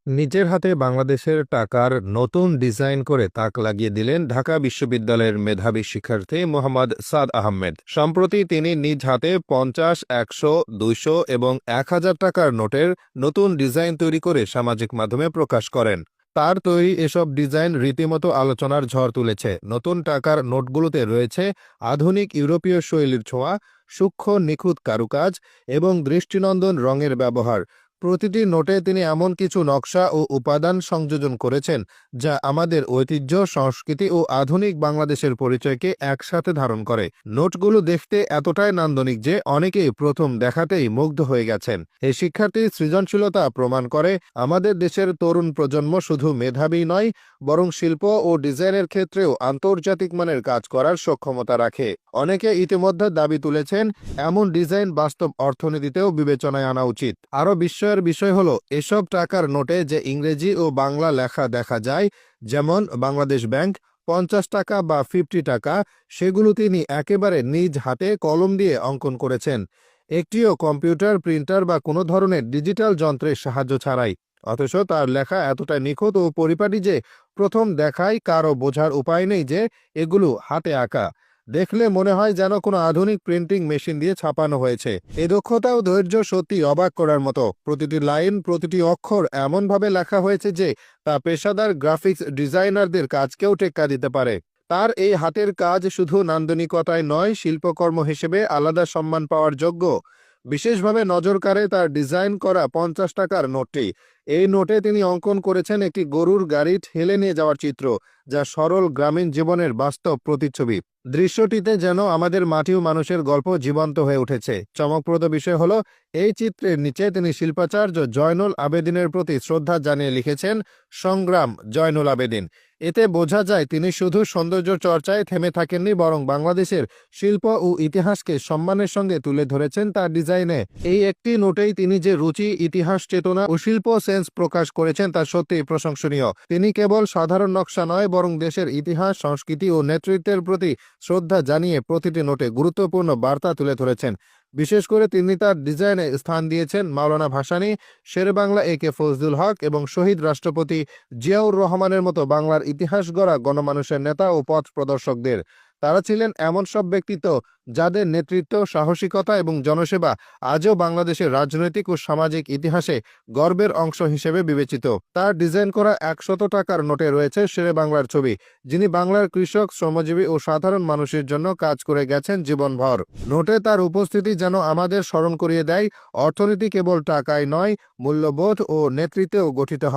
নিজের হাতে বাংলাদেশের টাকার নতুন ডিজাইন করে তাক লাগিয়ে দিলেন ঢাকা বিশ্ববিদ্যালয়ের মেধাবী শিক্ষার্থী মোহাম্মদ সাদ আহমেদ। সম্প্রতি তিনি নিজ হাতে ৫০, ১০০, ২০০ এবং ১,০০০ টাকার নোটের নতুন ডিজাইন তৈরি করে সামাজিক মাধ্যমে প্রকাশ করেন। তার তৈরি এসব ডিজাইন রীতিমতো আলোচনার ঝড় তুলেছে। নতুন টাকার নোটগুলোতে রয়েছে আধুনিক ইউরোপীয় শৈলীর ছোঁয়া, সূক্ষ্ম নিখুঁত কারুকাজ এবং দৃষ্টিনন্দন রঙের ব্যবহার। প্রতিটি নোটে তিনি এমন কিছু নকশা ও উপাদান সংযোজন করেছেন যা আমাদের ঐতিহ্য, সংস্কৃতি ও আধুনিক বাংলাদেশের পরিচয়কে একসাথে ধারণ করে। নোটগুলো দেখতে এতটাই নান্দনিক যে অনেকেই প্রথম দেখাতেই মুগ্ধ হয়ে গেছেন। এই শিক্ষার্থীর সৃজনশীলতা প্রমাণ করে আমাদের দেশের তরুণ প্রজন্ম শুধু মেধাবী নয়, বরং শিল্প ও ডিজাইনের ক্ষেত্রেও আন্তর্জাতিক মানের কাজ করার সক্ষমতা রাখে। অনেকে ইতিমধ্যে দাবি তুলেছেন এমন ডিজাইন বাস্তব অর্থনীতিতেও বিবেচনায় আনা উচিত। আরও বিস্ময়ের বিষয় হলো এসব টাকার নোটে যে ইংরেজি ও বাংলা লেখা দেখা যায়, যেমন বাংলাদেশ ব্যাংক, ৫০ টাকা বা 50 টাকা, সেগুলো তিনি একেবারে নিজ হাতে কলম দিয়ে অঙ্কন করেছেন, একটিও কম্পিউটার, প্রিন্টার বা কোনো ধরনের ডিজিটাল যন্ত্রের সাহায্য ছাড়াই। অথচ তার লেখা এতটাই নিখুঁত ও পরিপাটি যে প্রথম দেখায় কারও বোঝার উপায় নেই যে এগুলো হাতে আঁকা। দেখলে মনে হয় যেন কোনো আধুনিক প্রিন্টিং মেশিন দিয়ে ছাপানো হয়েছে। এই দক্ষতা ও ধৈর্য সত্যি অবাক করার মতো। প্রতিটি লাইন, প্রতিটি অক্ষর এমনভাবে লেখা হয়েছে যে তা পেশাদার গ্রাফিক্স ডিজাইনারদের কাজকেও টেক্কা দিতে পারে। তার এই হাতের কাজ শুধু নান্দনিকতায় নয়, শিল্পকর্ম হিসেবে আলাদা সম্মান পাওয়ার যোগ্য। বিশেষভাবে নজর কাড়ে তার ডিজাইন করা ৫০ টাকার নোটটি। এই নোটে তিনি অঙ্কন করেছেন একটি গরুর গাড়ি ঠেলে নিয়ে যাওয়ার চিত্র, যা সরল গ্রামীণ জীবনের বাস্তব প্রতিচ্ছবি। দৃশ্যটিতে যেন আমাদের মাটি ও মানুষের গল্প জীবন্ত হয়ে উঠেছে। চমকপ্রদ বিষয় হলো এই চিত্রের নিচে তিনি শিল্পাচার্য জয়নুল আবেদিনের প্রতি শ্রদ্ধা জানিয়ে লিখেছেন, সংগ্রাম জয়নুল আবেদিন। এতে বোঝা যায় তিনি শুধু সৌন্দর্য চর্চায় থেমে থাকেননি, বরং বাংলাদেশের শিল্প ও ইতিহাসকে সম্মানের সঙ্গে তুলে ধরেছেন তার ডিজাইনে। এই একটি নোটেই তিনি যে রুচি, ইতিহাস চেতনা ও শিল্প সেন্স প্রকাশ করেছেন তা সত্যিই প্রশংসনীয়। তিনি কেবল সাধারণ নকশা নয়, বরং দেশের ইতিহাস, সংস্কৃতি ও নেতৃত্বের প্রতি শ্রদ্ধা জানিয়ে প্রতিটি নোটে গুরুত্বপূর্ণ বার্তা তুলে ধরেছেন। বিশেষ করে তিনি তার ডিজাইনে স্থান দিয়েছেন মাওলানা ভাসানী, শেরেবাংলা এ.কে ফজলুল হক এবং শহীদ রাষ্ট্রপতি জিয়াউর রহমানের মতো বাংলার ইতিহাস গড়া গণমানুষের নেতা ও পথ প্রদর্শকদের। তারা ছিলেন এমন সব ব্যক্তিত্ব যাদের নেতৃত্ব, সাহসিকতা এবং জনসেবা আজও বাংলাদেশের রাজনৈতিক ও সামাজিক ইতিহাসে গর্বের অংশ হিসেবে বিবেচিত। তার ডিজাইন করা ১০০ টাকার নোটে রয়েছে শেরেবাংলার ছবি, যিনি বাংলার কৃষক, শ্রমজীবী ও সাধারণ মানুষের জন্য কাজ করে গেছেন জীবনভর। নোটে তার উপস্থিতি যেন আমাদের স্মরণ করিয়ে দেয় অর্থনীতি কেবল টাকায় নয়, মূল্যবোধ ও নেতৃত্বেও গঠিত হয়।